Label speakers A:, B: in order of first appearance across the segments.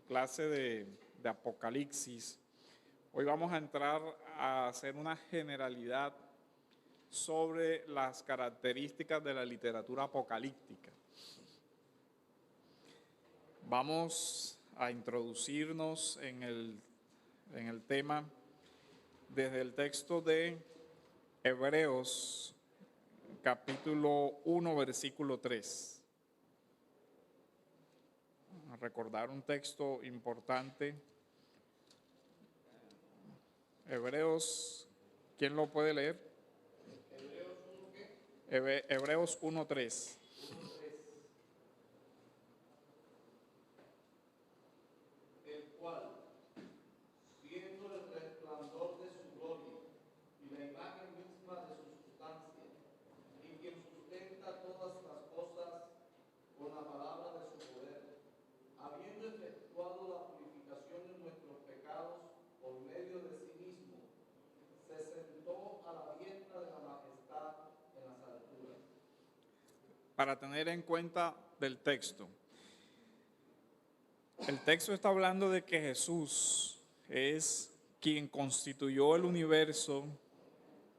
A: clase de Apocalipsis. Hoy vamos a entrar a hacer una generalidad sobre las características de la literatura apocalíptica. Vamos a introducirnos en el tema desde el texto de Hebreos, capítulo 1, versículo 3. A recordar un texto importante. Hebreos, ¿quién lo puede leer? Hebreos 1, 3.
B: El cual, viendo el resplandor de su gloria y la imagen misma de su sustancia, y quien sustenta todas las cosas con la palabra de su poder, habiendo efectuado la purificación de nuestros pecados por medio de sí mismo, se sentó a la diestra de la majestad en las alturas.
A: Para tener en cuenta del texto. El texto está hablando de que Jesús es quien constituyó el universo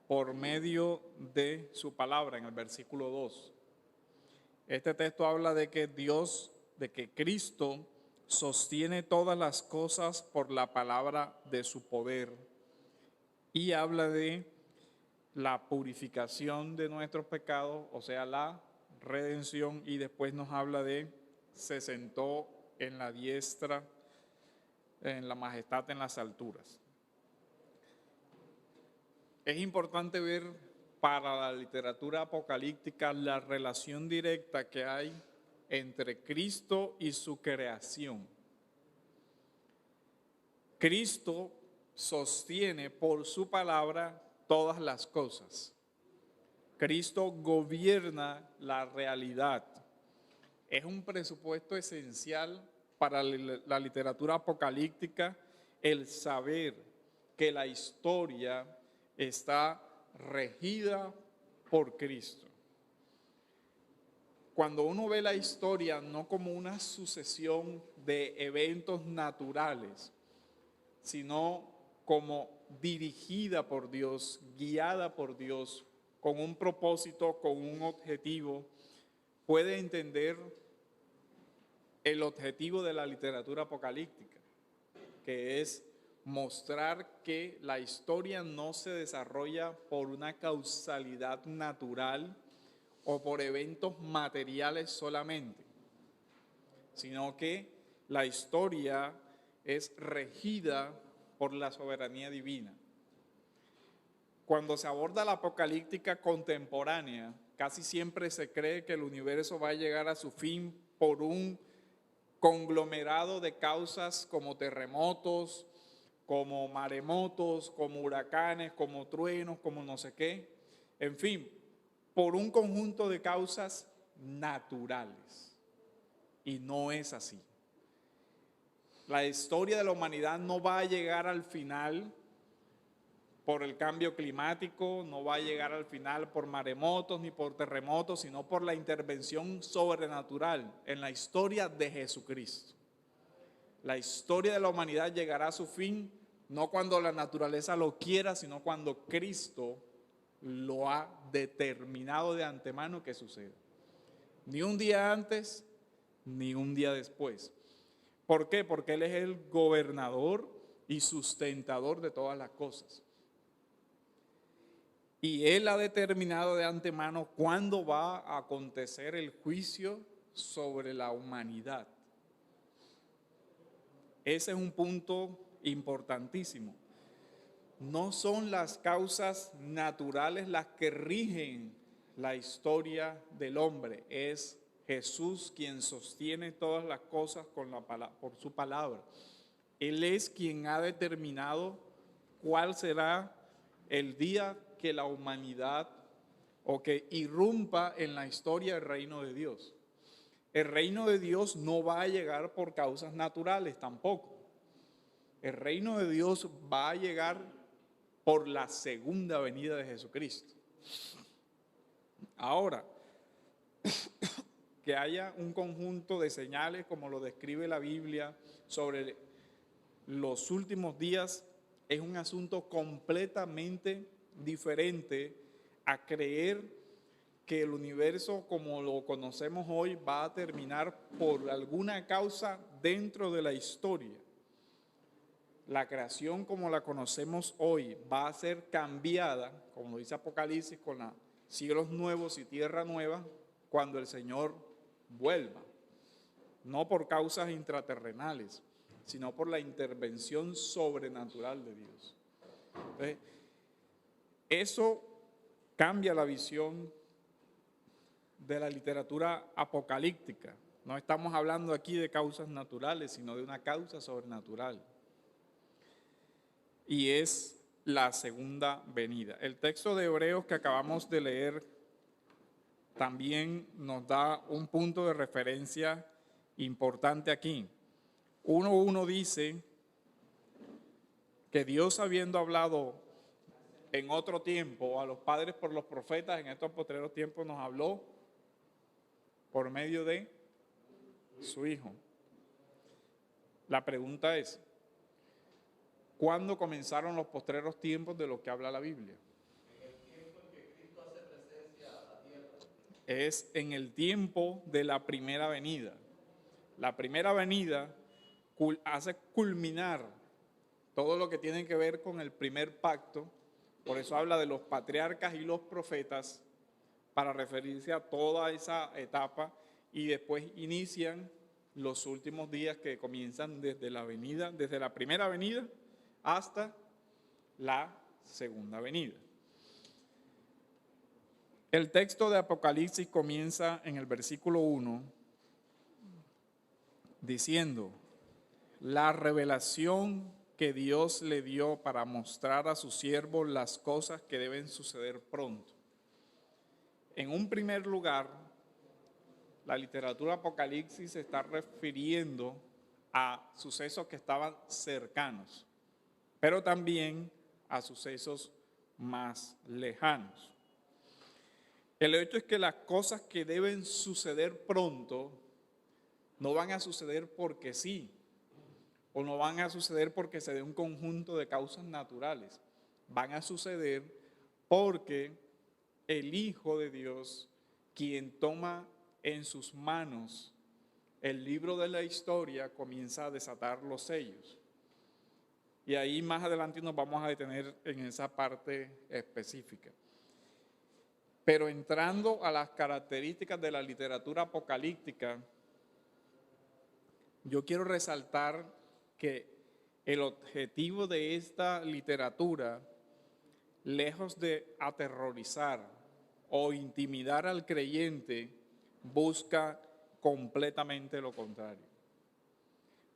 A: por medio de su palabra, en el versículo 2. Este texto habla de que Cristo sostiene todas las cosas por la palabra de su poder. Y habla de la purificación de nuestros pecados, o sea, la redención, y después nos habla de se sentó en la diestra, en la majestad en las alturas. Es importante ver para la literatura apocalíptica la relación directa que hay entre Cristo y su creación. Cristo sostiene por su palabra todas las cosas. Cristo gobierna la realidad. Es un presupuesto esencial para la literatura apocalíptica el saber que la historia está regida por Cristo. Cuando uno ve la historia no como una sucesión de eventos naturales, sino como dirigida por Dios, guiada por Dios, con un propósito, con un objetivo, puede entender el objetivo de la literatura apocalíptica, que es mostrar que la historia no se desarrolla por una causalidad natural o por eventos materiales solamente, sino que la historia es regida por la soberanía divina. Cuando se aborda la apocalíptica contemporánea, casi siempre se cree que el universo va a llegar a su fin por un conglomerado de causas como terremotos, como maremotos, como huracanes, como truenos, como no sé qué. En fin, por un conjunto de causas naturales. Y no es así. La historia de la humanidad no va a llegar al final por el cambio climático, no va a llegar al final por maremotos ni por terremotos, sino por la intervención sobrenatural en la historia de Jesucristo. La historia de la humanidad llegará a su fin no cuando la naturaleza lo quiera, sino cuando Cristo lo ha determinado de antemano que suceda. Ni un día antes, ni un día después. ¿Por qué? Porque Él es el gobernador y sustentador de todas las cosas. Y Él ha determinado de antemano cuándo va a acontecer el juicio sobre la humanidad. Ese es un punto importantísimo. No son las causas naturales las que rigen la historia del hombre. Es Jesús quien sostiene todas las cosas por su palabra. Él es quien ha determinado cuál será el día que la humanidad o que irrumpa en la historia del reino de Dios. El reino de Dios no va a llegar por causas naturales tampoco. El reino de Dios va a llegar por la segunda venida de Jesucristo. Ahora, que haya un conjunto de señales, como lo describe la Biblia, sobre los últimos días es un asunto completamente diferente a creer que el universo como lo conocemos hoy va a terminar por alguna causa dentro de la historia. La creación como la conocemos hoy va a ser cambiada, como dice Apocalipsis, con los cielos nuevos y tierra nueva, cuando el Señor vuelva. No por causas intraterrenales, sino por la intervención sobrenatural de Dios. Entonces, eso cambia la visión de la literatura apocalíptica. No estamos hablando aquí de causas naturales, sino de una causa sobrenatural. Y es la segunda venida. El texto de Hebreos que acabamos de leer también nos da un punto de referencia importante aquí. 1:1 dice que Dios, habiendo hablado en otro tiempo a los padres por los profetas, en estos postreros tiempos nos habló por medio de su Hijo. La pregunta es, ¿cuándo comenzaron los postreros tiempos de los que habla la Biblia?
B: En el tiempo en que Cristo hace presencia a la tierra.
A: Es en el tiempo de la primera venida. La primera venida hace culminar todo lo que tiene que ver con el primer pacto. Por eso habla de los patriarcas y los profetas, para referirse a toda esa etapa, y después inician los últimos días que comienzan desde la venida, desde la primera venida hasta la segunda venida. El texto de Apocalipsis comienza en el versículo 1 diciendo: la revelación que Dios le dio para mostrar a su siervo las cosas que deben suceder pronto. En un primer lugar, la literatura Apocalipsis se está refiriendo a sucesos que estaban cercanos, pero también a sucesos más lejanos. El hecho es que las cosas que deben suceder pronto no van a suceder porque sí, o no van a suceder porque se dé un conjunto de causas naturales. Van a suceder porque el Hijo de Dios, quien toma en sus manos el libro de la historia, comienza a desatar los sellos. Y ahí más adelante nos vamos a detener en esa parte específica. Pero entrando a las características de la literatura apocalíptica, yo quiero resaltar que el objetivo de esta literatura, lejos de aterrorizar o intimidar al creyente, busca completamente lo contrario.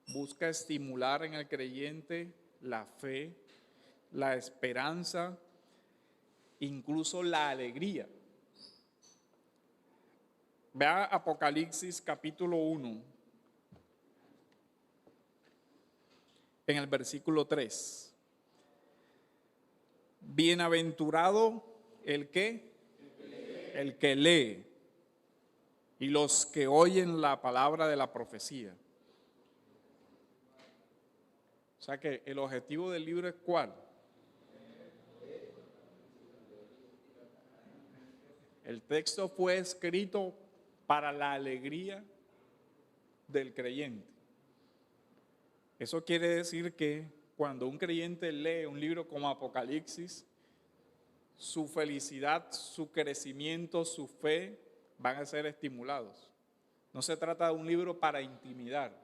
A: Busca estimular en el creyente la fe, la esperanza, incluso la alegría. Vea Apocalipsis capítulo 1, en el versículo 3. Bienaventurado el que lee y los que oyen la palabra de la profecía. O sea que el objetivo del libro es ¿cuál? El texto fue escrito para la alegría del creyente. Eso quiere decir que cuando un creyente lee un libro como Apocalipsis, su felicidad, su crecimiento, su fe van a ser estimulados. No se trata de un libro para intimidar,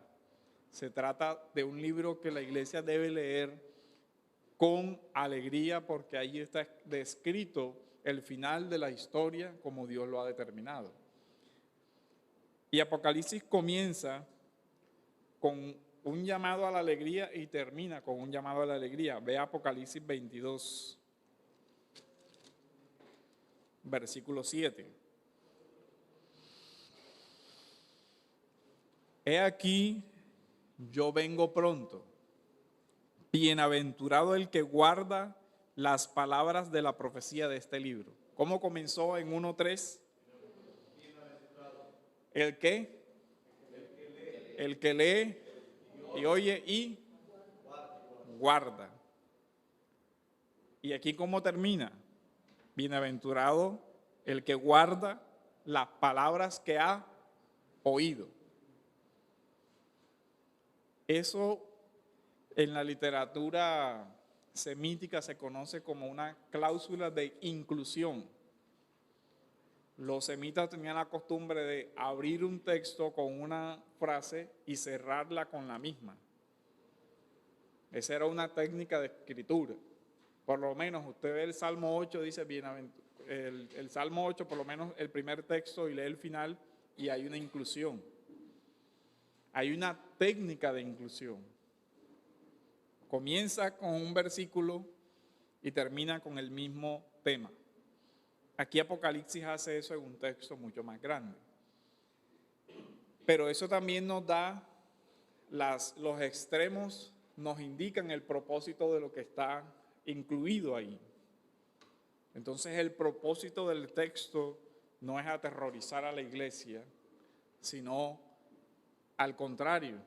A: se trata de un libro que la iglesia debe leer con alegría, porque ahí está descrito el final de la historia como Dios lo ha determinado. Y Apocalipsis comienza con un llamado a la alegría y termina con un llamado a la alegría. Ve Apocalipsis 22, versículo 7. He aquí, yo vengo pronto. Bienaventurado el que guarda las palabras de la profecía de este libro. ¿Cómo comenzó en 1:3? ¿El qué? El que lee y oye y guarda. ¿Y aquí cómo termina? Bienaventurado el que guarda las palabras que ha oído. Eso en la literatura semítica se conoce como una cláusula de inclusión. Los semitas tenían la costumbre de abrir un texto con una frase y cerrarla con la misma. Esa era una técnica de escritura. Por lo menos usted ve el Salmo 8, dice el Salmo 8, por lo menos el primer texto, y lee el final y hay una inclusión. Hay una técnica de inclusión. Comienza con un versículo y termina con el mismo tema. Aquí Apocalipsis hace eso en un texto mucho más grande. Pero eso también nos da los extremos, nos indican el propósito de lo que está incluido ahí. Entonces el propósito del texto no es aterrorizar a la iglesia, sino al contrario,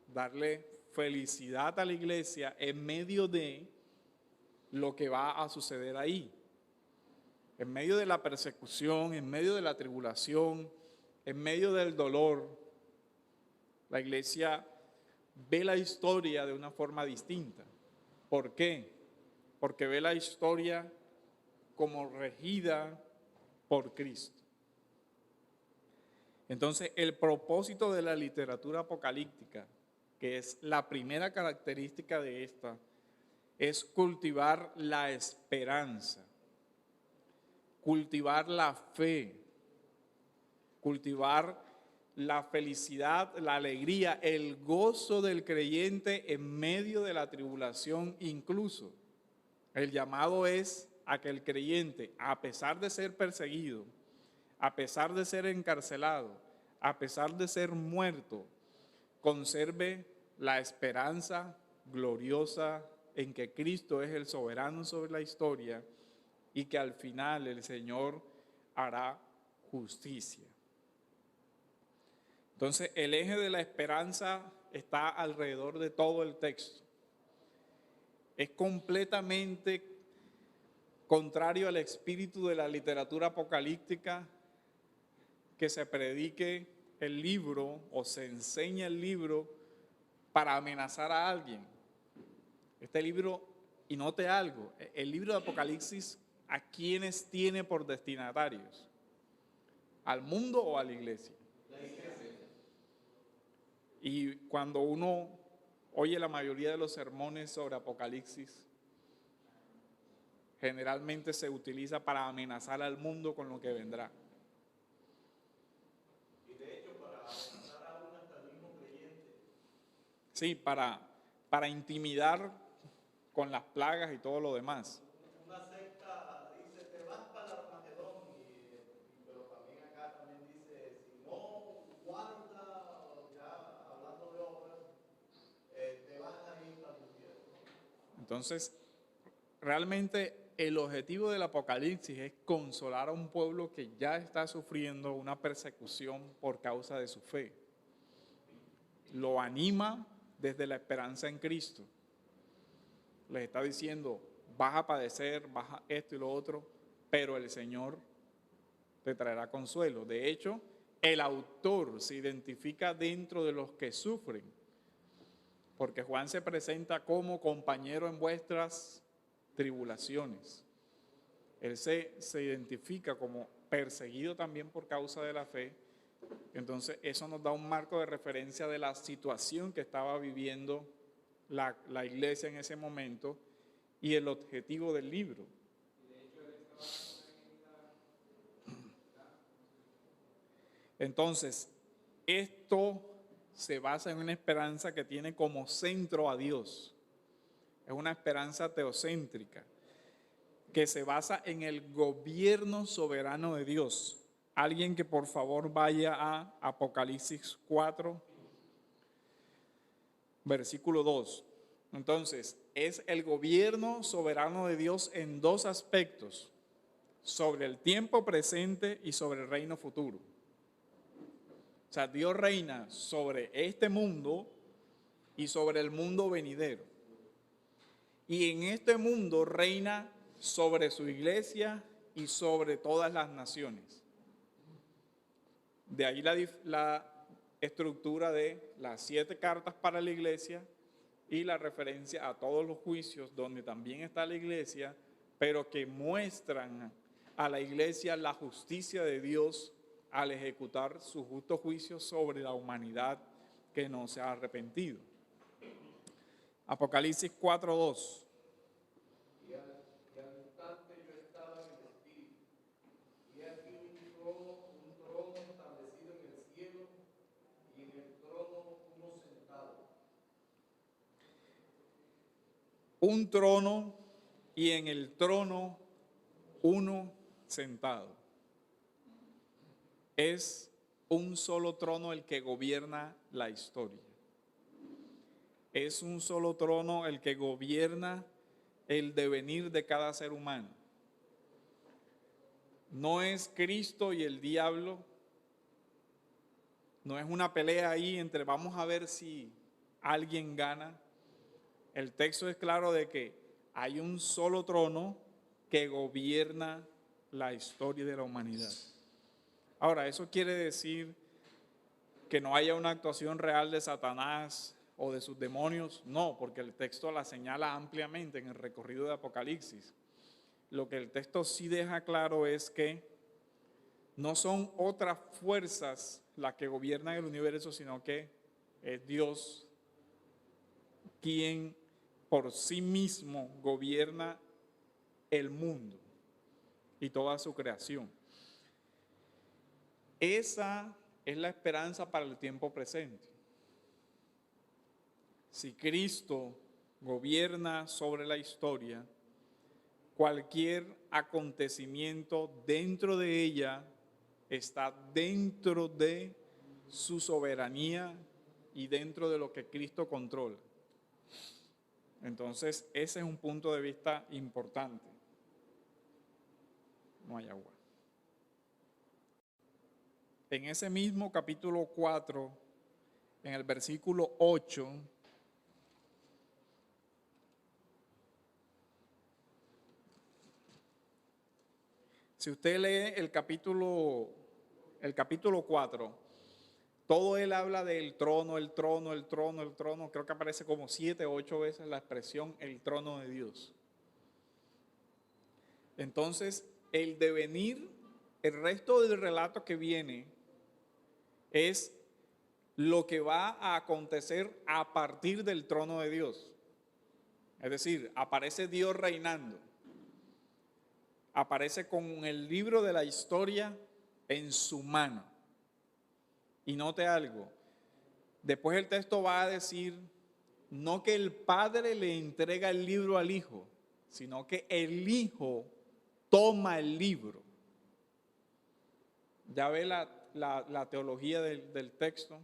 A: darle felicidad a la iglesia en medio de lo que va a suceder ahí. En medio de la persecución, en medio de la tribulación, en medio del dolor, la iglesia ve la historia de una forma distinta. ¿Por qué? Porque ve la historia como regida por Cristo. Entonces, el propósito de la literatura apocalíptica, que es la primera característica de esta, es cultivar la esperanza, cultivar la fe, cultivar la felicidad, la alegría, el gozo del creyente en medio de la tribulación incluso. El llamado es a que el creyente, a pesar de ser perseguido, a pesar de ser encarcelado, a pesar de ser muerto, conserve la esperanza gloriosa en que Cristo es el soberano sobre la historia y que al final el Señor hará justicia. Entonces, el eje de la esperanza está alrededor de todo el texto. Es completamente contrario al espíritu de la literatura apocalíptica que se predique el libro o se enseña el libro para amenazar a alguien. Este libro, y note algo, el libro de Apocalipsis, ¿a quiénes tiene por destinatarios? ¿Al mundo o a la iglesia? La iglesia. Y cuando uno oye la mayoría de los sermones sobre Apocalipsis, generalmente se utiliza para amenazar al mundo con lo que vendrá.
B: Y de hecho para amenazar aún hasta el mismo creyente.
A: Sí, para intimidar con las plagas y todo lo demás.
B: Una secta dice, te vas para el Armagedón, pero también acá también dice, si no guarda, ya hablando de obras, te vas a ir para el infierno.
A: Entonces, realmente el objetivo del Apocalipsis es consolar a un pueblo que ya está sufriendo una persecución por causa de su fe. Lo anima desde la esperanza en Cristo. Les está diciendo, vas a padecer, vas a esto y lo otro, pero el Señor te traerá consuelo. De hecho, el autor se identifica dentro de los que sufren, porque Juan se presenta como compañero en vuestras tribulaciones. Él se identifica como perseguido también por causa de la fe. Entonces eso nos da un marco de referencia de la situación que estaba viviendo la iglesia en ese momento y el objetivo del libro. Entonces, esto se basa en una esperanza que tiene como centro a Dios. Es una esperanza teocéntrica que se basa en el gobierno soberano de Dios. Alguien que por favor vaya a Apocalipsis 4, versículo 2. Entonces, es el gobierno soberano de Dios en dos aspectos, sobre el tiempo presente y sobre el reino futuro. O sea, Dios reina sobre este mundo y sobre el mundo venidero. Y en este mundo reina sobre su iglesia y sobre todas las naciones. De ahí la estructura de las 7 cartas para la iglesia y la referencia a todos los juicios donde también está la iglesia, pero que muestran a la iglesia la justicia de Dios al ejecutar su justo juicio sobre la humanidad que no se ha arrepentido. Apocalipsis 4:2.
B: Y al instante yo estaba en el espíritu, y aquí un trono establecido en el cielo, y en el trono uno sentado.
A: Un trono y en el trono uno sentado. Es un solo trono el que gobierna la historia. Es un solo trono el que gobierna el devenir de cada ser humano. No es Cristo y el diablo. No es una pelea ahí entre vamos a ver si alguien gana. El texto es claro de que hay un solo trono que gobierna la historia de la humanidad. Ahora, ¿eso quiere decir que no haya una actuación real de Satanás o de sus demonios? No, porque el texto la señala ampliamente en el recorrido de Apocalipsis. Lo que el texto sí deja claro es que no son otras fuerzas las que gobiernan el universo, sino que es Dios quien por sí mismo gobierna el mundo y toda su creación. Esa es la esperanza para el tiempo presente. Si Cristo gobierna sobre la historia, cualquier acontecimiento dentro de ella está dentro de su soberanía y dentro de lo que Cristo controla. Entonces, ese es un punto de vista importante. No hay agua. En ese mismo capítulo 4, en el versículo 8, si usted lee el capítulo 4, todo él habla del trono, el trono, el trono, el trono. Creo que aparece como 7 o 8 veces la expresión el trono de Dios. Entonces, el devenir, el resto del relato que viene es lo que va a acontecer a partir del trono de Dios. Es decir, aparece Dios reinando. Aparece con el libro de la historia en su mano. Y note algo, después el texto va a decir, no que el Padre le entrega el libro al Hijo, sino que el Hijo toma el libro. Ya ve la teología del texto.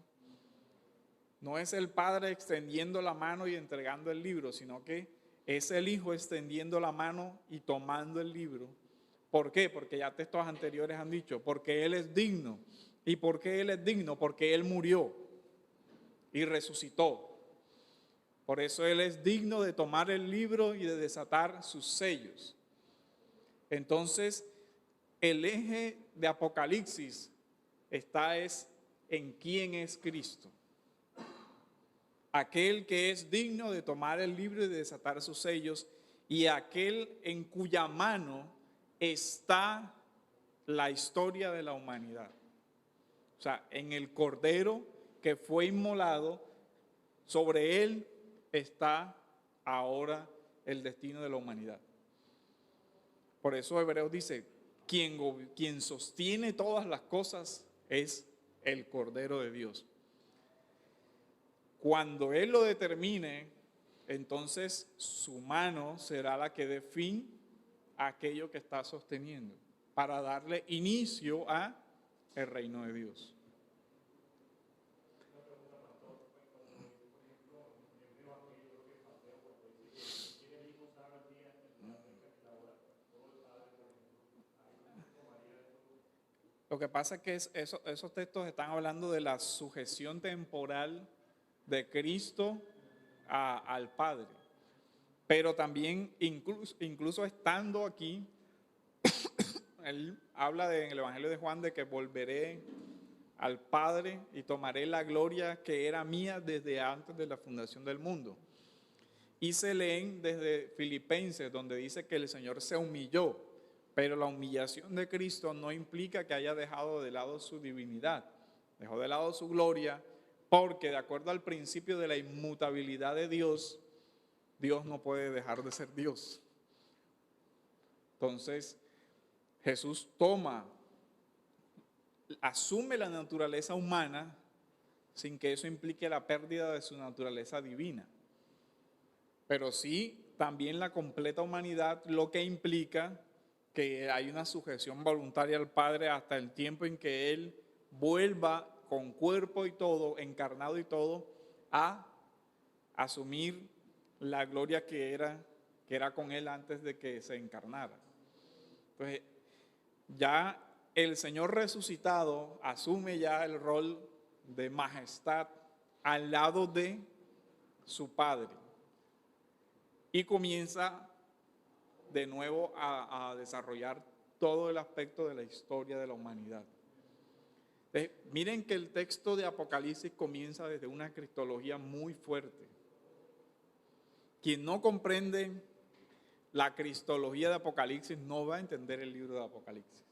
A: No es el Padre extendiendo la mano y entregando el libro, sino que es el Hijo extendiendo la mano y tomando el libro. ¿Por qué? Porque ya textos anteriores han dicho, porque Él es digno. ¿Y por qué Él es digno? Porque Él murió y resucitó. Por eso Él es digno de tomar el libro y de desatar sus sellos. Entonces, el eje de Apocalipsis está en quién es Cristo. Aquel que es digno de tomar el libro y de desatar sus sellos, y aquel en cuya mano está la historia de la humanidad. O sea, en el Cordero que fue inmolado, sobre él está ahora el destino de la humanidad. Por eso Hebreos dice, quien sostiene todas las cosas es el Cordero de Dios. Cuando Él lo determine, entonces su mano será la que dé fin a aquello que está sosteniendo, para darle inicio a el reino de Dios. Lo que pasa es que esos textos están hablando de la sujeción temporal de Cristo al Padre. Pero también, incluso estando aquí, él habla en el Evangelio de Juan de que volveré al Padre y tomaré la gloria que era mía desde antes de la fundación del mundo. Y se leen desde Filipenses, donde dice que el Señor se humilló, pero la humillación de Cristo no implica que haya dejado de lado su divinidad, dejó de lado su gloria, porque de acuerdo al principio de la inmutabilidad de Dios, Dios no puede dejar de ser Dios. Entonces, Jesús asume la naturaleza humana sin que eso implique la pérdida de su naturaleza divina. Pero sí, también la completa humanidad, lo que implica que hay una sujeción voluntaria al Padre hasta el tiempo en que Él vuelva con cuerpo y todo, encarnado y todo, a asumir la gloria que era con Él antes de que se encarnara. Entonces, ya el Señor resucitado asume ya el rol de majestad al lado de su Padre y comienza de nuevo a desarrollar todo el aspecto de la historia de la humanidad. Entonces, miren que el texto de Apocalipsis comienza desde una cristología muy fuerte. Quien no comprende la cristología de Apocalipsis no va a entender el libro de Apocalipsis.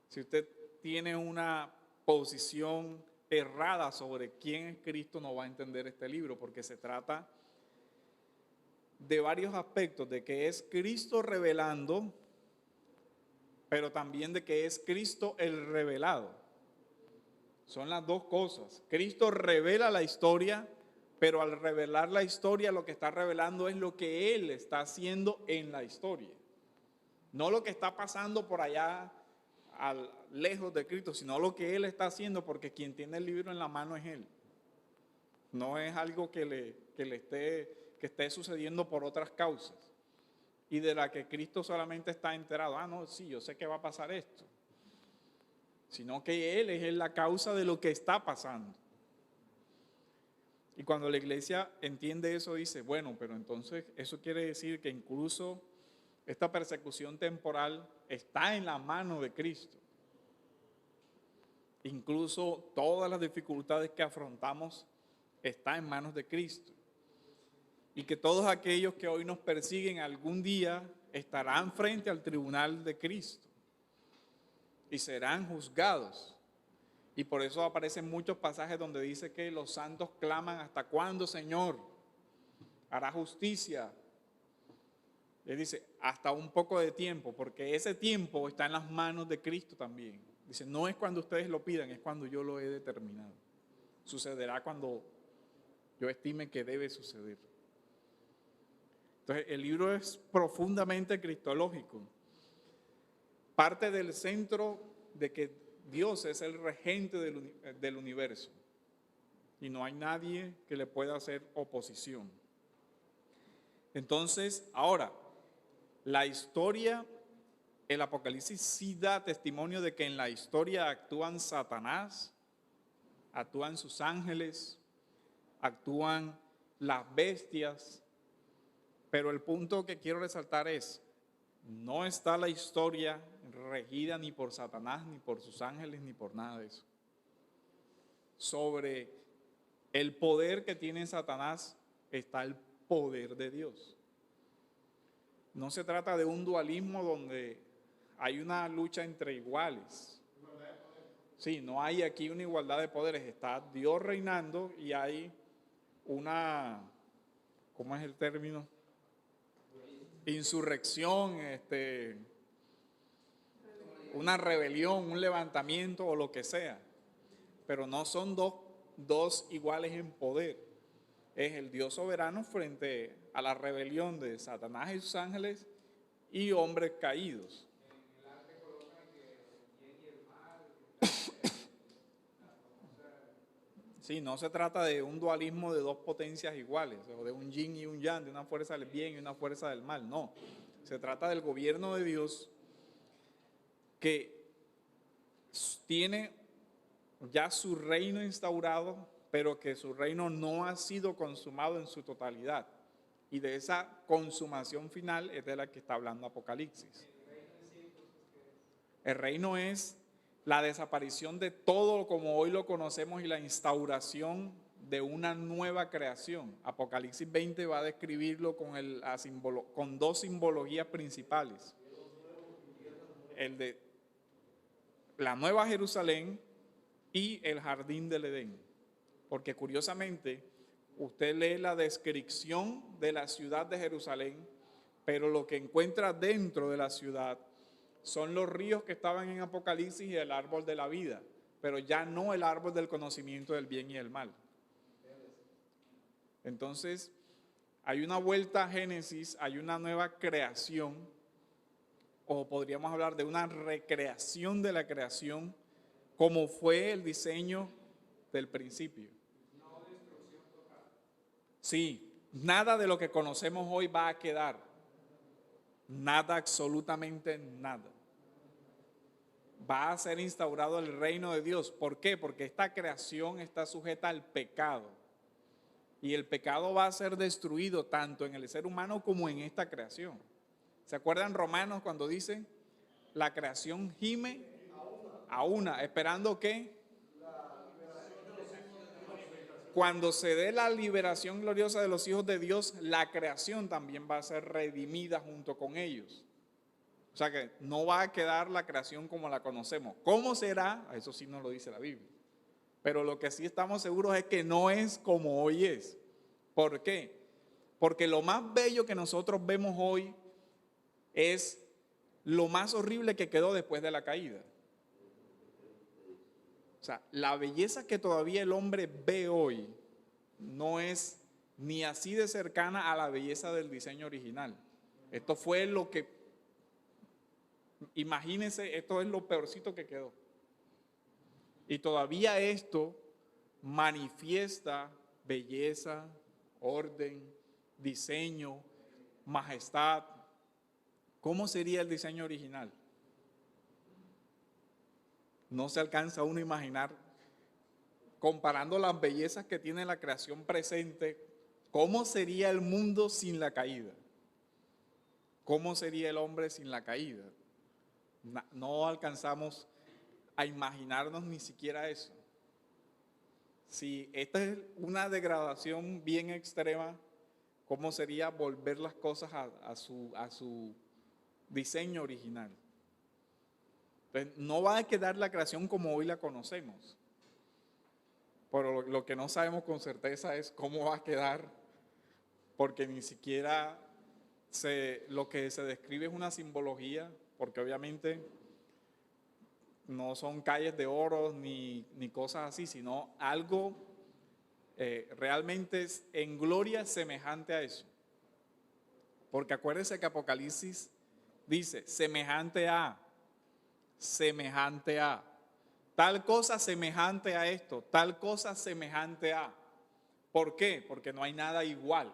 A: Si usted tiene una posición errada sobre quién es Cristo, no va a entender este libro, porque se trata de varios aspectos, de que es Cristo revelando, pero también de que es Cristo el revelado. Son las dos cosas. Cristo revela la historia, pero al revelar la historia lo que está revelando es lo que Él está haciendo en la historia. No lo que está pasando por allá lejos de Cristo, sino lo que Él está haciendo, porque quien tiene el libro en la mano es Él. No es algo que esté sucediendo por otras causas y de la que Cristo solamente está enterado. Ah, no, sí, yo sé que va a pasar esto. Sino que Él es la causa de lo que está pasando. Y cuando la iglesia entiende eso, dice, bueno, pero entonces eso quiere decir que incluso esta persecución temporal está en la mano de Cristo. Incluso todas las dificultades que afrontamos están en manos de Cristo. Y que todos aquellos que hoy nos persiguen algún día estarán frente al tribunal de Cristo y serán juzgados. Y por eso aparecen muchos pasajes donde dice que los santos claman: ¿hasta cuándo, Señor? ¿Hará justicia? Él dice, hasta un poco de tiempo, porque ese tiempo está en las manos de Cristo también. Dice, no es cuando ustedes lo pidan, es cuando yo lo he determinado. Sucederá cuando yo estime que debe suceder. Entonces, el libro es profundamente cristológico. Parte del centro de que Dios es el regente del universo y no hay nadie que le pueda hacer oposición. Entonces, ahora, la historia, el Apocalipsis sí da testimonio de que en la historia actúan Satanás, actúan sus ángeles, actúan las bestias, pero el punto que quiero resaltar es, no está la historia regida ni por Satanás, ni por sus ángeles, ni por nada de eso. Sobre el poder que tiene Satanás está el poder de Dios. No se trata de un dualismo donde hay una lucha entre iguales. Sí, no hay aquí una igualdad de poderes. Está Dios reinando y hay una, ¿cómo es el término? Insurrección, una rebelión, un levantamiento o lo que sea. Pero no son dos iguales en poder. Es el Dios soberano frente a la rebelión de Satanás y sus ángeles y hombres caídos. Sí, no se trata de un dualismo de dos potencias iguales, o de un yin y un yang, de una fuerza del bien y una fuerza del mal, no. Se trata del gobierno de Dios que tiene ya su reino instaurado, pero que su reino no ha sido consumado en su totalidad. Y de esa consumación final es de la que está hablando Apocalipsis. El reino es la desaparición de todo como hoy lo conocemos y la instauración de una nueva creación. Apocalipsis 20 va a describirlo con dos simbologías principales. El de la Nueva Jerusalén y el Jardín del Edén. Porque curiosamente, usted lee la descripción de la ciudad de Jerusalén, pero lo que encuentra dentro de la ciudad son los ríos que estaban en Apocalipsis y el árbol de la vida, pero ya no el árbol del conocimiento del bien y el mal. Entonces, hay una vuelta a Génesis, hay una nueva creación, o podríamos hablar de una recreación de la creación, como fue el diseño del principio. Sí, nada de lo que conocemos hoy va a quedar. Nada, absolutamente nada. Va a ser instaurado el reino de Dios. ¿Por qué? Porque esta creación está sujeta al pecado. Y el pecado va a ser destruido tanto en el ser humano como en esta creación. ¿Se acuerdan Romanos cuando dice la creación gime a una, esperando que cuando se dé la liberación gloriosa de los hijos de Dios, la creación también va a ser redimida junto con ellos? O sea que no va a quedar la creación como la conocemos. ¿Cómo será? Eso sí nos lo dice la Biblia. Pero lo que sí estamos seguros es que no es como hoy es. ¿Por qué? Porque lo más bello que nosotros vemos hoy es lo más horrible que quedó después de la caída. O sea, la belleza que todavía el hombre ve hoy no es ni así de cercana a la belleza del diseño original. Esto fue lo que, imagínense, esto es lo peorcito que quedó. Y todavía esto manifiesta belleza, orden, diseño, majestad. ¿Cómo sería el diseño original? No se alcanza uno a imaginar, comparando las bellezas que tiene la creación presente, ¿cómo sería el mundo sin la caída? ¿Cómo sería el hombre sin la caída? No alcanzamos a imaginarnos ni siquiera eso. Si esta es una degradación bien extrema, ¿cómo sería volver las cosas a su diseño original? Entonces, no va a quedar la creación como hoy la conocemos. Pero lo que no sabemos con certeza es cómo va a quedar, porque ni siquiera lo que se describe es una simbología, porque obviamente no son calles de oro ni cosas así, sino algo realmente en gloria semejante a eso. Porque acuérdense que Apocalipsis dice, semejante a, tal cosa semejante a esto, tal cosa semejante a. ¿Por qué? Porque no hay nada igual.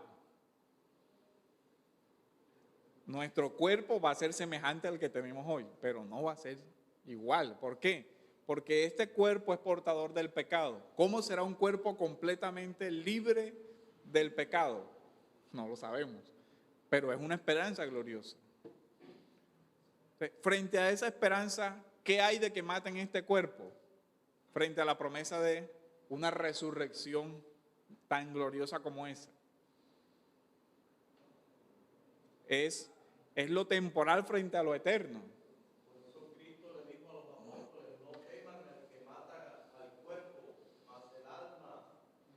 A: Nuestro cuerpo va a ser semejante al que tenemos hoy, pero no va a ser igual. ¿Por qué? Porque este cuerpo es portador del pecado. ¿Cómo será un cuerpo completamente libre del pecado? No lo sabemos, pero es una esperanza gloriosa. Frente a esa esperanza, ¿qué hay de que maten este cuerpo? Frente a la promesa de una resurrección tan gloriosa como esa. Es lo temporal frente a lo eterno.
B: Por eso Cristo le dijo a los apóstoles, no teman al que mata al cuerpo, mas el alma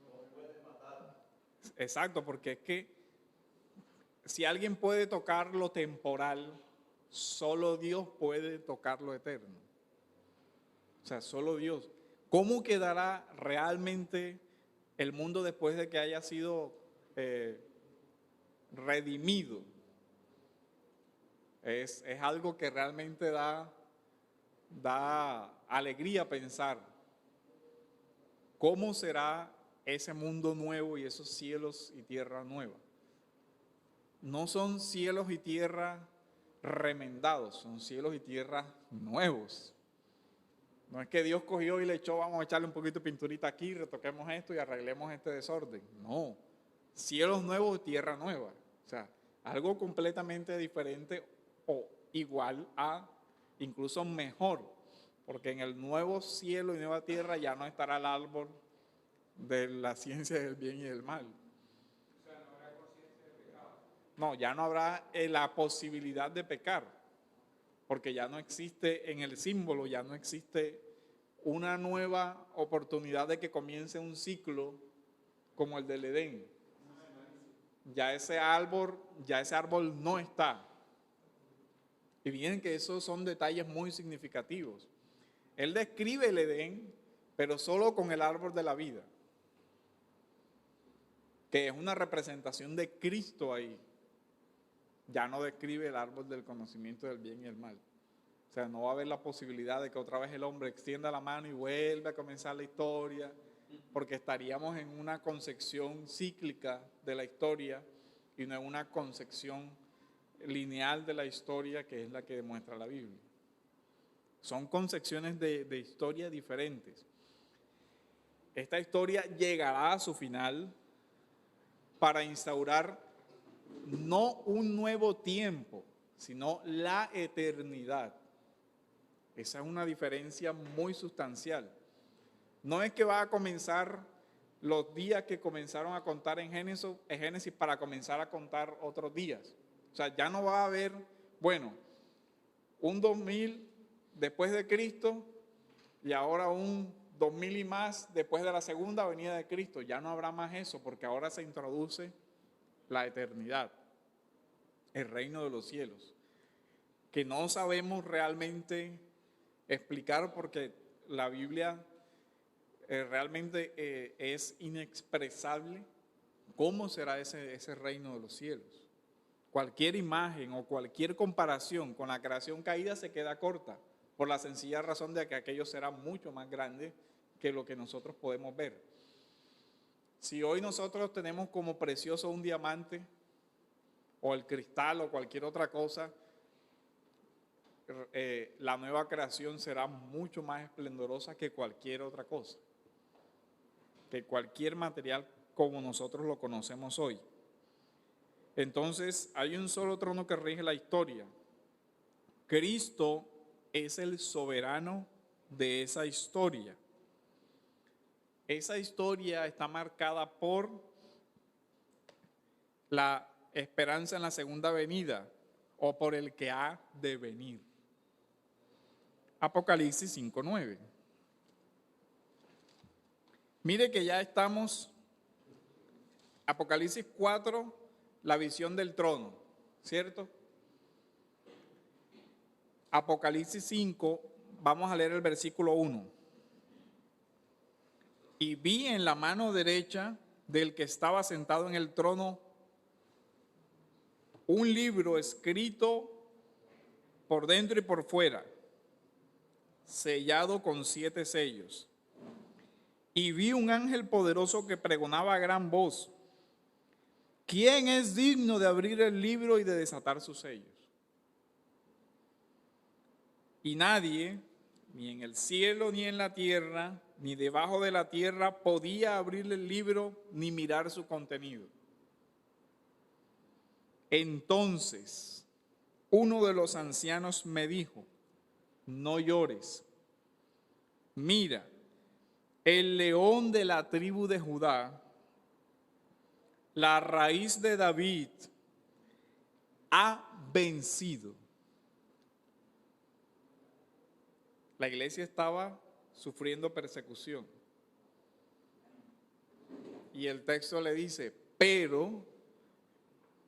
B: no puede matar.
A: Exacto, porque es que si alguien puede tocar lo temporal, solo Dios puede tocar lo eterno. O sea, solo Dios. ¿Cómo quedará realmente el mundo después de que haya sido redimido? Es algo que realmente da alegría pensar. ¿Cómo será ese mundo nuevo y esos cielos y tierra nueva? No son cielos y tierra remendados, son cielos y tierra nuevos. No es que Dios cogió y le echó, vamos a echarle un poquito de pinturita aquí, retoquemos esto y arreglemos este desorden. No, cielos nuevos, tierra nueva. O sea, algo completamente diferente o igual a, incluso mejor, porque en el nuevo cielo y nueva tierra ya no estará el árbol de la ciencia del bien y del mal. No, ya no habrá la posibilidad de pecar, porque ya no existe en el símbolo, ya no existe una nueva oportunidad de que comience un ciclo como el del Edén. Ya ese árbol no está. Y bien que esos son detalles muy significativos. Él describe el Edén, pero solo con el árbol de la vida, que es una representación de Cristo ahí. Ya no describe el árbol del conocimiento del bien y el mal. O sea, no va a haber la posibilidad de que otra vez el hombre extienda la mano y vuelva a comenzar la historia, porque estaríamos en una concepción cíclica de la historia y no en una concepción lineal de la historia, que es la que demuestra la Biblia. Son concepciones de historia diferentes. Esta historia llegará a su final para instaurar no un nuevo tiempo, sino la eternidad. Esa es una diferencia muy sustancial. No es que va a comenzar los días que comenzaron a contar en Génesis para comenzar a contar otros días. O sea, ya no va a haber, bueno, un 2000 después de Cristo y ahora un 2000 y más después de la segunda venida de Cristo. Ya no habrá más eso, porque ahora se introduce la eternidad, el reino de los cielos, que no sabemos realmente explicar porque la Biblia realmente es inexpresable cómo será ese reino de los cielos. Cualquier imagen o cualquier comparación con la creación caída se queda corta, por la sencilla razón de que aquello será mucho más grande que lo que nosotros podemos ver. Si hoy nosotros tenemos como precioso un diamante o el cristal o cualquier otra cosa, la nueva creación será mucho más esplendorosa que cualquier otra cosa, que cualquier material como nosotros lo conocemos hoy. Entonces, hay un solo trono que rige la historia. Cristo es el soberano de esa historia. Esa historia está marcada por la esperanza en la segunda venida o por el que ha de venir. Apocalipsis 5:9. Mire que ya estamos, Apocalipsis 4, la visión del trono, ¿cierto? Apocalipsis 5, vamos a leer el versículo 1. Y vi en la mano derecha del que estaba sentado en el trono un libro escrito por dentro y por fuera, sellado con 7 sellos. Y vi un ángel poderoso que pregonaba a gran voz: ¿quién es digno de abrir el libro y de desatar sus sellos? Y nadie, ni en el cielo, ni en la tierra, ni debajo de la tierra, podía abrirle el libro ni mirar su contenido. Entonces, uno de los ancianos me dijo: no llores. Mira, el león de la tribu de Judá, la raíz de David, ha vencido. La iglesia estaba sufriendo persecución. Y el texto le dice: pero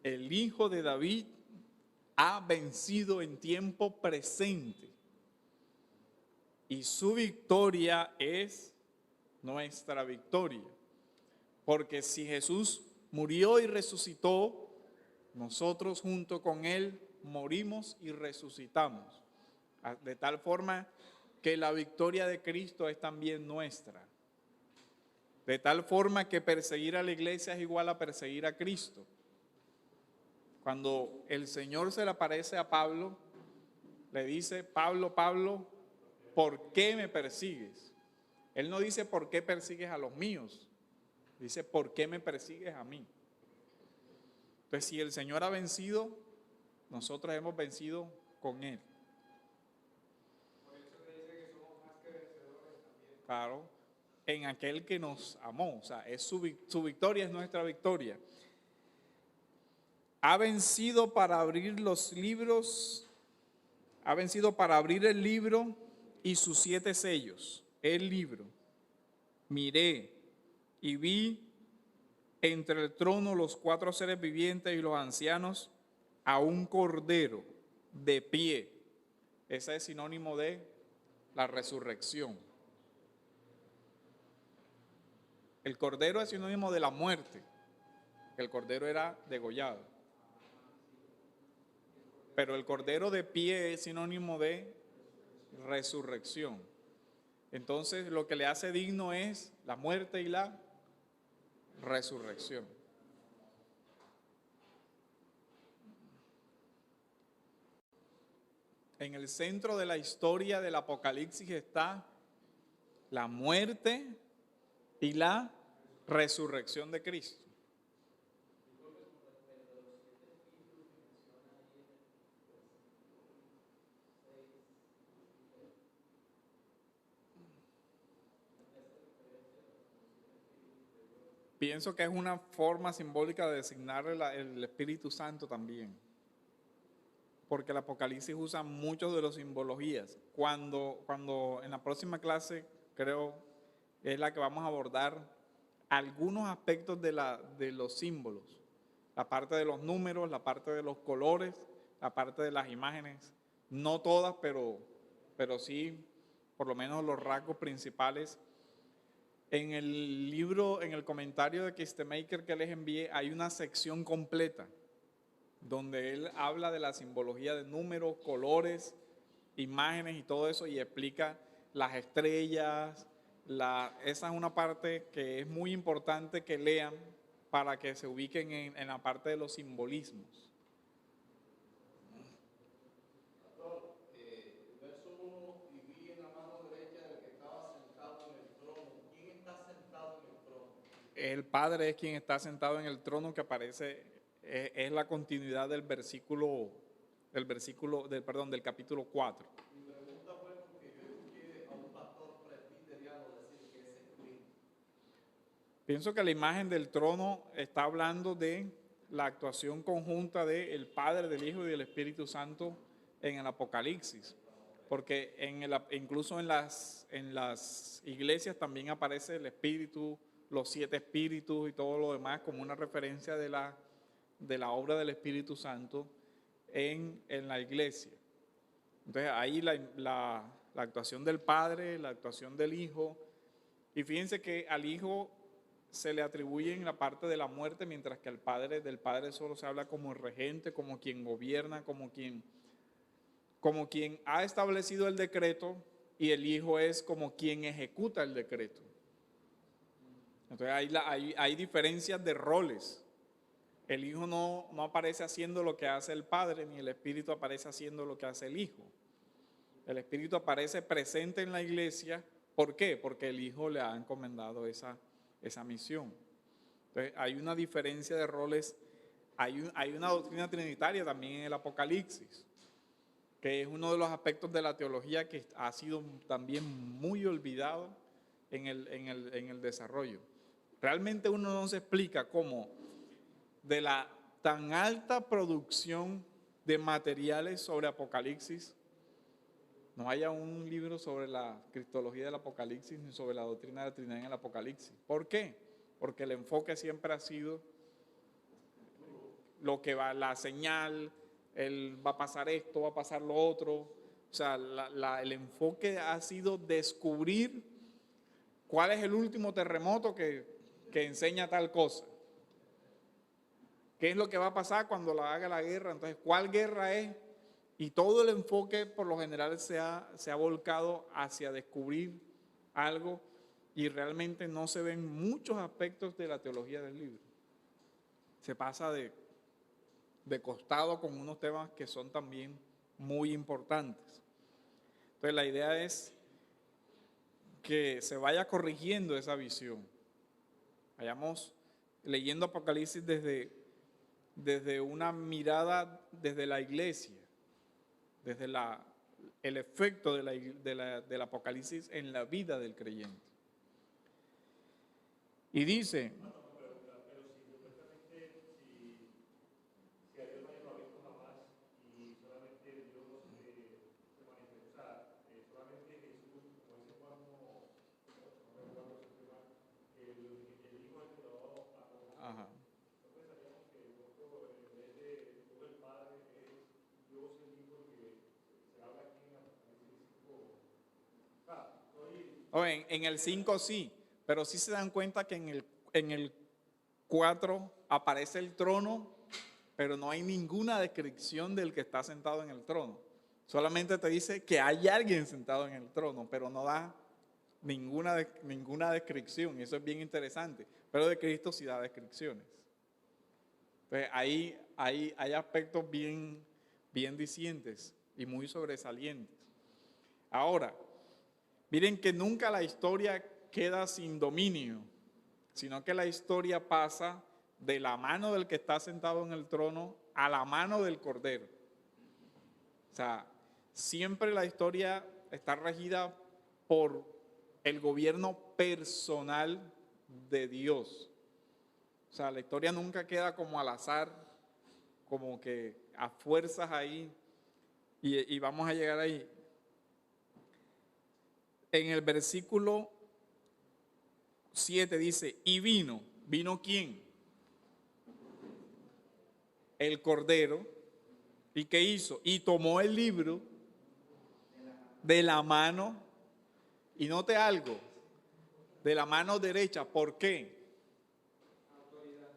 A: el Hijo de David ha vencido en tiempo presente. Y su victoria es nuestra victoria. Porque si Jesús murió y resucitó, nosotros junto con Él morimos y resucitamos. De tal forma que la victoria de Cristo es también nuestra. De tal forma que perseguir a la iglesia es igual a perseguir a Cristo. Cuando el Señor se le aparece a Pablo, le dice: Pablo, Pablo, ¿por qué me persigues? Él no dice por qué persigues a los míos, dice por qué me persigues a mí. Entonces, si el Señor ha vencido, nosotros hemos vencido con Él.
B: Por eso le dice que somos más que vencedores también.
A: Claro, en aquel que nos amó, o sea, es su victoria es nuestra victoria. Ha vencido para abrir los libros, ha vencido para abrir el libro y sus 7 sellos, el libro. Miré y vi entre el trono los 4 seres vivientes y los ancianos a un cordero de pie. Ese es sinónimo de la resurrección. El cordero es sinónimo de la muerte. El cordero era degollado. Pero el cordero de pie es sinónimo de resurrección. Entonces, lo que le hace digno es la muerte y la resurrección. En el centro de la historia del Apocalipsis está la muerte y la resurrección de Cristo. Pienso que es una forma simbólica de designar el Espíritu Santo también. Porque el Apocalipsis usa muchos de las simbologías. Cuando en la próxima clase, creo, es la que vamos a abordar algunos aspectos de los símbolos. La parte de los números, la parte de los colores, la parte de las imágenes. No todas, pero sí, por lo menos los rasgos principales. En el libro, en el comentario de Kistemaker que les envié, hay una sección completa donde él habla de la simbología de números, colores, imágenes y todo eso, y explica las estrellas. Esa es una parte que es muy importante que lean para que se ubiquen en la parte de los simbolismos.
B: Pastor, verso 1, y vi en la mano derecha del que estaba sentado en el trono. ¿Quién está sentado en el trono?
A: El Padre es quien está sentado en el trono, que aparece, es la continuidad del del capítulo 4.
B: Mi pregunta fue porque yo escuché a un pastor presbiteriano decir que es el Cristo.
A: Pienso que la imagen del trono está hablando de la actuación conjunta del Padre, del Hijo y del Espíritu Santo en el Apocalipsis. Porque incluso en las iglesias también aparece el Espíritu, los 7 espíritus y todo lo demás como una referencia de la obra del Espíritu Santo en la iglesia. Entonces ahí la actuación del Padre, la actuación del Hijo, y fíjense que al Hijo se le atribuye en la parte de la muerte, mientras que del Padre solo se habla como regente, como quien gobierna, como quien ha establecido el decreto, y el Hijo es como quien ejecuta el decreto. Entonces hay diferencias de roles. El Hijo no aparece haciendo lo que hace el Padre, ni el Espíritu aparece haciendo lo que hace el Hijo. El Espíritu aparece presente en la iglesia. ¿Por qué? Porque el Hijo le ha encomendado esa misión. Entonces hay una diferencia de roles. Hay una doctrina trinitaria también en el Apocalipsis, que es uno de los aspectos de la teología que ha sido también muy olvidado en el desarrollo. Realmente uno no se explica cómo de la tan alta producción de materiales sobre Apocalipsis no haya un libro sobre la cristología del Apocalipsis ni sobre la doctrina de la Trinidad en el Apocalipsis. ¿Por qué? Porque el enfoque siempre ha sido lo que va, la señal, va a pasar esto, va a pasar lo otro. O sea, el enfoque ha sido descubrir cuál es el último terremoto que enseña tal cosa. ¿Qué es lo que va a pasar cuando haga la guerra? Entonces, ¿cuál guerra es? Y todo el enfoque por lo general se ha volcado hacia descubrir algo, y realmente no se ven muchos aspectos de la teología del libro. Se pasa de costado con unos temas que son también muy importantes. Entonces la idea es que se vaya corrigiendo esa visión. Vayamos leyendo Apocalipsis desde una mirada, desde la iglesia, desde el efecto del Apocalipsis en la vida del creyente. Y dice, ajá, en el 5 sí, pero sí se dan cuenta que en el 4 aparece el trono, pero no hay ninguna descripción del que está sentado en el trono. Solamente te dice que hay alguien sentado en el trono, pero no da ninguna descripción, y eso es bien interesante. Pero de Cristo sí da descripciones. Entonces hay aspectos bien dicientes y muy sobresalientes. Ahora, miren que nunca la historia queda sin dominio, sino que la historia pasa de la mano del que está sentado en el trono a la mano del Cordero. O sea, siempre la historia está regida por el gobierno personal de Dios. O sea, la historia nunca queda como al azar, como que a fuerzas ahí, y vamos a llegar ahí. En el versículo 7 dice, y vino ¿quién? El Cordero. ¿Y qué hizo? Y tomó el libro de la mano, y note algo, de la mano derecha. ¿Por qué?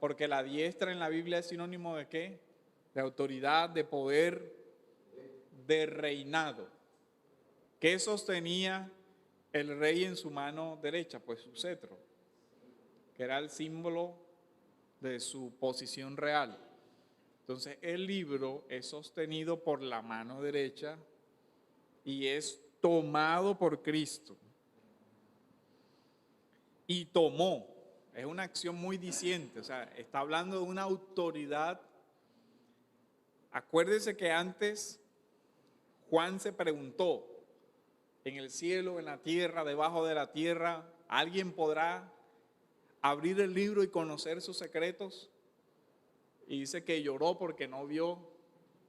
A: Porque la diestra en la Biblia es sinónimo de ¿qué? De autoridad, de poder, de reinado. ¿Qué sostenía el rey en su mano derecha? Pues su cetro, que era el símbolo de su posición real. Entonces el libro es sostenido por la mano derecha y es tomado por Cristo. Y tomó, es una acción muy diciente, o sea, está hablando de una autoridad. Acuérdese que antes Juan se preguntó, en el cielo, en la tierra, debajo de la tierra, ¿alguien podrá abrir el libro y conocer sus secretos? Y dice que lloró porque no vio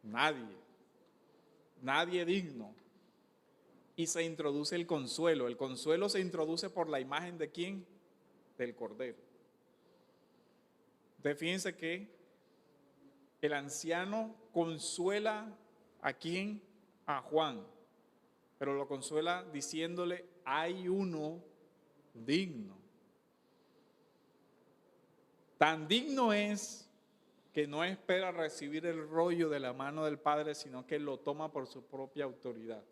A: nadie digno. Y se introduce el consuelo. El consuelo se introduce por la imagen de ¿quién? Del Cordero. Entonces fíjense que el anciano consuela ¿a quién? A Juan. Pero lo consuela diciéndole, hay uno digno. Tan digno es que no espera recibir el rollo de la mano del Padre, sino que lo toma por su propia autoridad.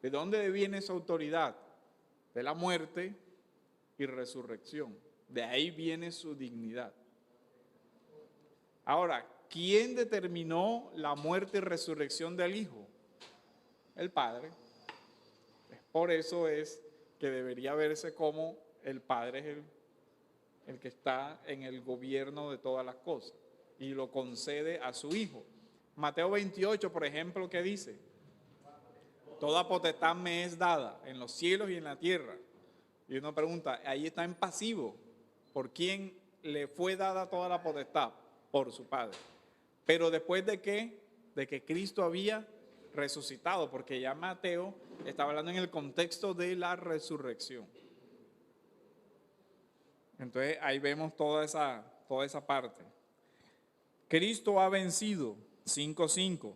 A: ¿De dónde viene esa autoridad? De la muerte y resurrección. De ahí viene su dignidad. Ahora, ¿quién determinó la muerte y resurrección del Hijo? El Padre. Por eso es que debería verse como el Padre es el que está en el gobierno de todas las cosas y lo concede a su Hijo. Mateo 28, por ejemplo, ¿qué dice? Toda potestad me es dada en los cielos y en la tierra. Y uno pregunta, ahí está en pasivo. ¿Por quién le fue dada toda la potestad? Por su Padre. Pero después de qué? De que Cristo había resucitado, porque ya Mateo estaba hablando en el contexto de la resurrección. Entonces ahí vemos toda esa parte. Cristo ha vencido, 5:5.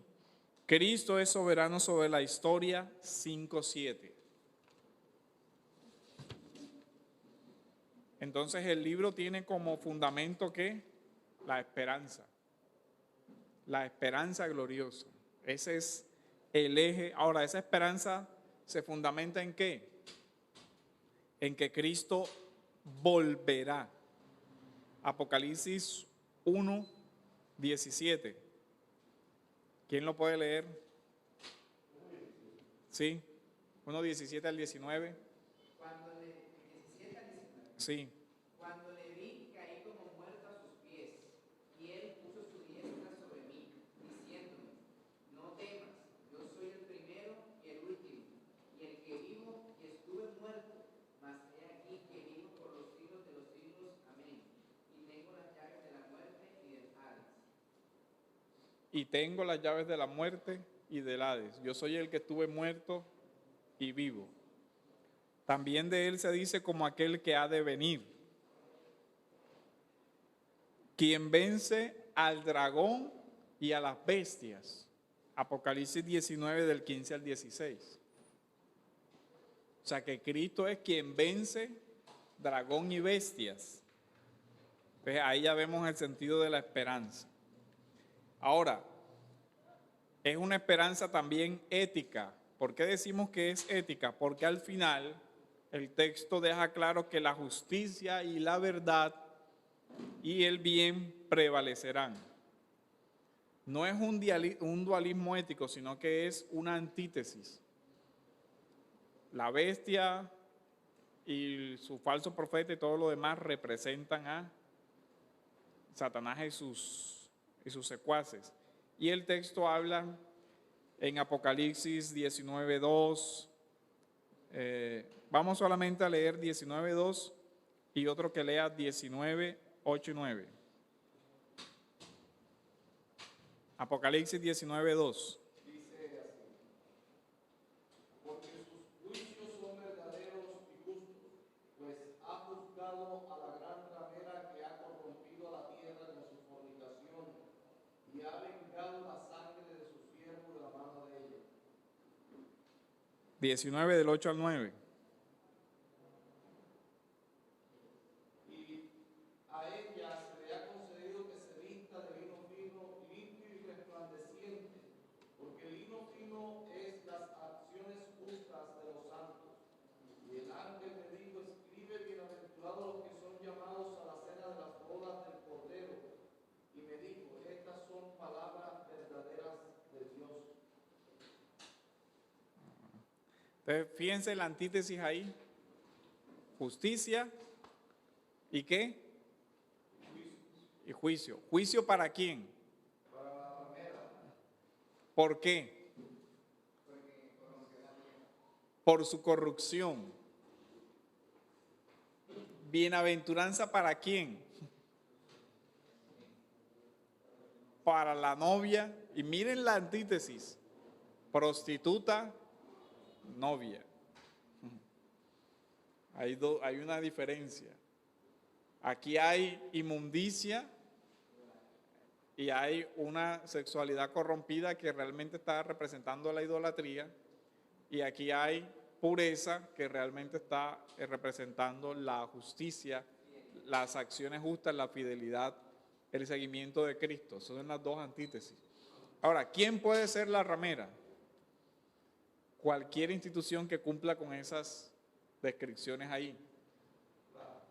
A: Cristo es soberano sobre la historia, 5:7. Entonces el libro tiene como fundamento ¿qué? La esperanza gloriosa. Ese es el eje. Ahora, esa esperanza se fundamenta ¿en qué? En que Cristo volverá. Apocalipsis 1:17. ¿Quién lo puede leer? Sí, 1:17 al 19. Sí.
C: Cuando le vi, caí como muerto a sus pies, y él puso su diestra sobre mí, diciéndome, no temas, yo soy el primero y el último, y el que vivo y estuve muerto, mas he aquí que vivo por los siglos de los siglos, amén. Y tengo las llaves de la muerte y del Hades.
A: Y tengo las llaves de la muerte y del Hades. Yo soy el que estuve muerto y vivo. También de él se dice como aquel que ha de venir, quien vence al dragón y a las bestias. Apocalipsis 19 del 15 al 16. O sea que Cristo es quien vence dragón y bestias. Entonces ahí ya vemos el sentido de la esperanza. Ahora, es una esperanza también ética. ¿Por qué decimos que es ética? Porque al final el texto deja claro que la justicia y la verdad y el bien prevalecerán. No es un dualismo ético, sino que es una antítesis. La bestia y su falso profeta y todo lo demás representan a Satanás y sus secuaces. Y el texto habla en Apocalipsis 19:2. Vamos solamente a leer 19:2 y otro que lea 19:8 y 9. Apocalipsis 19:2.
B: Dice así, porque sus juicios son verdaderos y justos, pues ha juzgado a la gran ramera que ha corrompido a la tierra con su fornicación y ha vengado la sangre de sus siervos de la mano de ella.
A: 19 del 8 al 9.
B: Y a ella se le ha concedido que se vista de lino fino, limpio y resplandeciente, porque el lino fino es las acciones justas de los santos. Y el ángel me dijo, escribe, bienaventurados los que son llamados a la cena de las bodas del Cordero. Y me dijo, estas son palabras verdaderas de Dios.
A: Entonces, fíjense la antítesis ahí. Justicia y ¿qué? Y juicio. ¿Juicio para quién?
B: Para la ramera.
A: ¿Por qué? Por su corrupción. ¿Bienaventuranza para quién? Para la novia. Y miren la antítesis. Prostituta, novia. Hay una diferencia. Aquí hay inmundicia y hay una sexualidad corrompida que realmente está representando la idolatría, y aquí hay pureza que realmente está representando la justicia, las acciones justas, la fidelidad, el seguimiento de Cristo. Esas son las dos antítesis. Ahora, ¿quién puede ser la ramera? Cualquier institución que cumpla con esas descripciones ahí.
B: La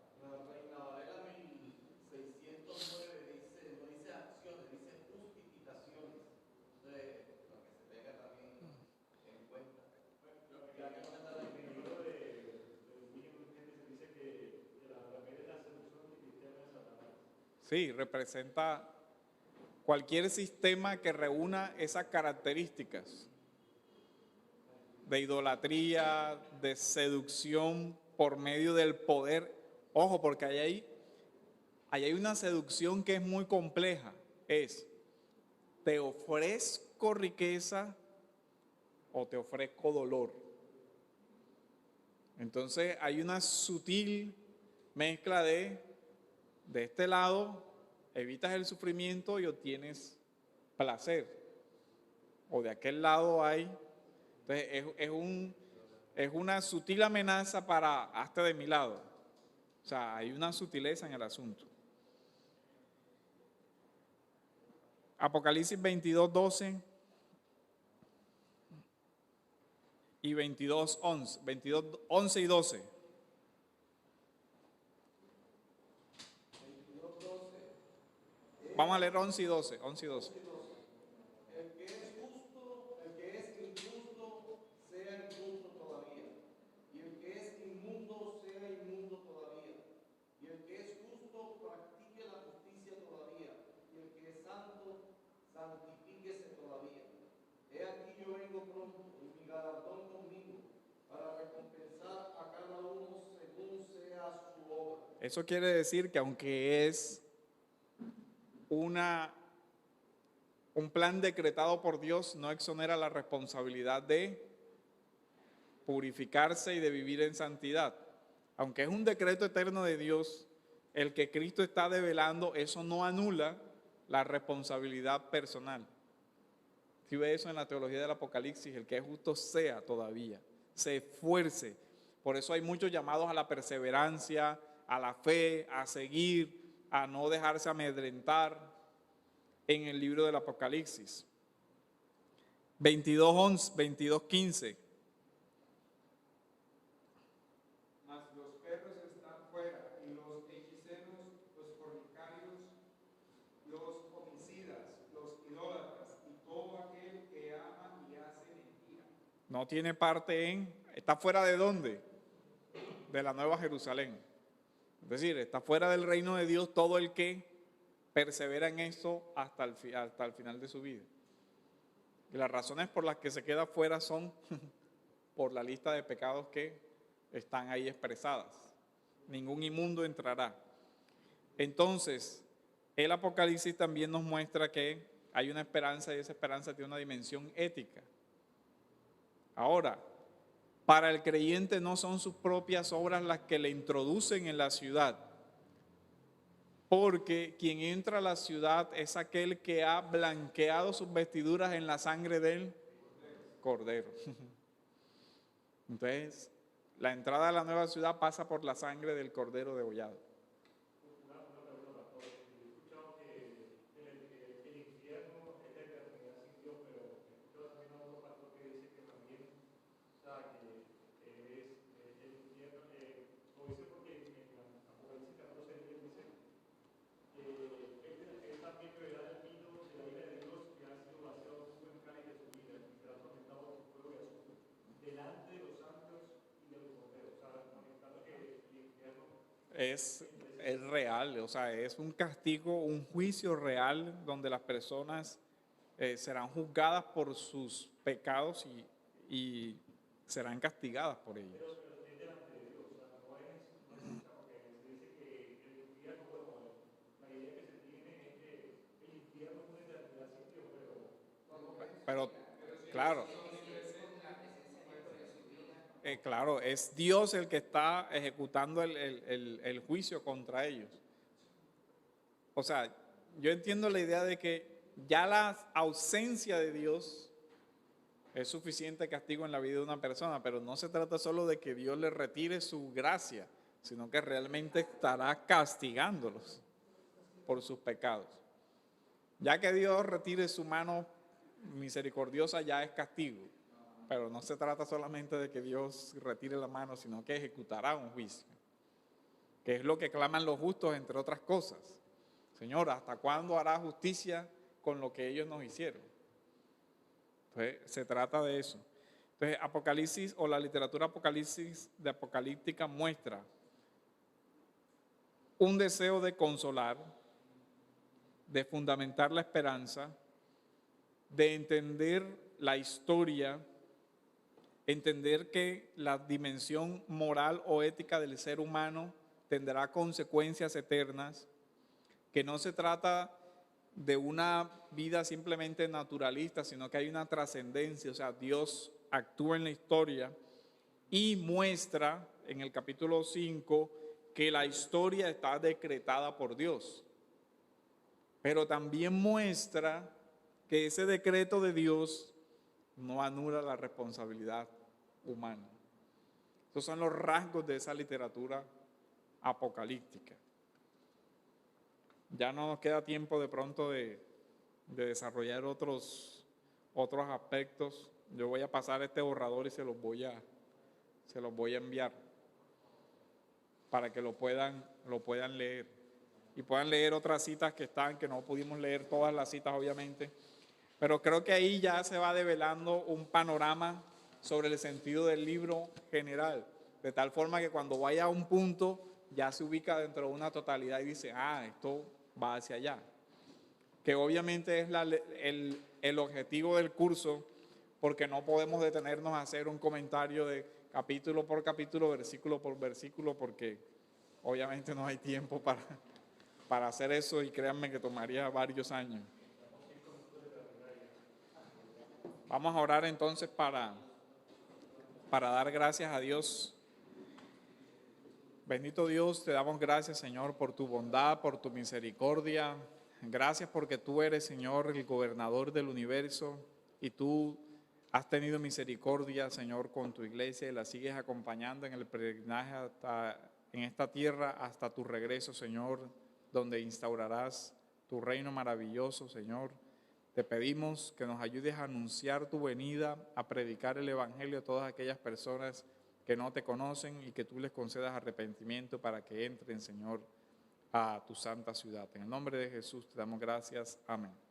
B: Reina Valera 1609 dice, no dice acciones, dice justificaciones. Entonces, lo que se tenga también en cuenta. Ya que no está en el libro de William Henry, se dice que la ramera es la seducción cristiana de Satanás.
A: Sí, representa cualquier sistema que reúna esas características de idolatría, de seducción por medio del poder. Ojo, porque ahí hay una seducción que es muy compleja. Es, te ofrezco riqueza o te ofrezco dolor. Entonces hay una sutil mezcla de este lado evitas el sufrimiento y obtienes placer. O de aquel lado hay. Entonces es una sutil amenaza para hazte de mi lado. O sea, hay una sutileza en el asunto. Apocalipsis 22:12 y 22:11. 22:11 y 12.
B: 22:12.
A: Vamos a leer 11 y 12. 11 y 12.
B: El que es justo, el que es injusto, sea injusto todavía. Y el que es inmundo, sea inmundo todavía. galardón conmigo, para recompensar a cada uno según sea su obra.
A: Eso quiere decir que aunque es un plan decretado por Dios, no exonera la responsabilidad de purificarse y de vivir en santidad. Aunque es un decreto eterno de Dios, el que Cristo está develando, eso no anula la responsabilidad personal. Si ve eso en la teología del Apocalipsis, el que es justo sea todavía, se esfuerce. Por eso hay muchos llamados a la perseverancia, a la fe, a seguir, a no dejarse amedrentar en el libro del Apocalipsis. 22:11, 22:15.
D: Mas los perros están fuera, y los hechiceros, los fornicarios, los homicidas, los idólatras, y todo aquel que ama y hace mentira.
A: No tiene parte está fuera de ¿dónde? De la Nueva Jerusalén. Es decir, está fuera del reino de Dios todo el que persevera en eso hasta el final de su vida. Y las razones por las que se queda fuera son por la lista de pecados que están ahí expresadas. Ningún inmundo entrará. Entonces, el Apocalipsis también nos muestra que hay una esperanza y esa esperanza tiene una dimensión ética. Ahora, para el creyente no son sus propias obras las que le introducen en la ciudad, porque quien entra a la ciudad es aquel que ha blanqueado sus vestiduras en la sangre del Cordero. Entonces, la entrada a la nueva ciudad pasa por la sangre del Cordero degollado. Es real, o sea, es un castigo, un juicio real donde las personas serán juzgadas por sus pecados y serán castigadas por ellos. Pero, claro. Claro, es Dios el que está ejecutando el juicio contra ellos. O sea, yo entiendo la idea de que ya la ausencia de Dios es suficiente castigo en la vida de una persona, pero no se trata solo de que Dios le retire su gracia, sino que realmente estará castigándolos por sus pecados. Ya que Dios retire su mano misericordiosa, ya es castigo. Pero no se trata solamente de que Dios retire la mano, sino que ejecutará un juicio. Que es lo que claman los justos, entre otras cosas. Señor, ¿hasta cuándo hará justicia con lo que ellos nos hicieron? Entonces, se trata de eso. Entonces, Apocalipsis o la literatura apocalíptica muestra un deseo de consolar, de fundamentar la esperanza, de entender la historia, entender que la dimensión moral o ética del ser humano tendrá consecuencias eternas, que no se trata de una vida simplemente naturalista, sino que hay una trascendencia, o sea, Dios actúa en la historia y muestra en el capítulo 5 que la historia está decretada por Dios, pero también muestra que ese decreto de Dios no anula la responsabilidad humana. Estos son los rasgos de esa literatura apocalíptica. Ya no nos queda tiempo de pronto de desarrollar otros aspectos. Yo voy a pasar este borrador y se los voy a enviar para que lo puedan leer. Y puedan leer otras citas que no pudimos leer todas las citas obviamente. Pero creo que ahí ya se va develando un panorama sobre el sentido del libro general, de tal forma que cuando vaya a un punto ya se ubica dentro de una totalidad y dice, esto va hacia allá. Que obviamente es el objetivo del curso, porque no podemos detenernos a hacer un comentario de capítulo por capítulo, versículo por versículo, porque obviamente no hay tiempo para hacer eso y créanme que tomaría varios años. Vamos a orar entonces para dar gracias a Dios. Bendito Dios, te damos gracias, Señor, por tu bondad, por tu misericordia. Gracias porque tú eres, Señor, el gobernador del universo y tú has tenido misericordia, Señor, con tu iglesia y la sigues acompañando en el peregrinaje en esta tierra hasta tu regreso, Señor, donde instaurarás tu reino maravilloso, Señor. Te pedimos que nos ayudes a anunciar tu venida, a predicar el evangelio a todas aquellas personas que no te conocen y que tú les concedas arrepentimiento para que entren, Señor, a tu santa ciudad. En el nombre de Jesús te damos gracias. Amén.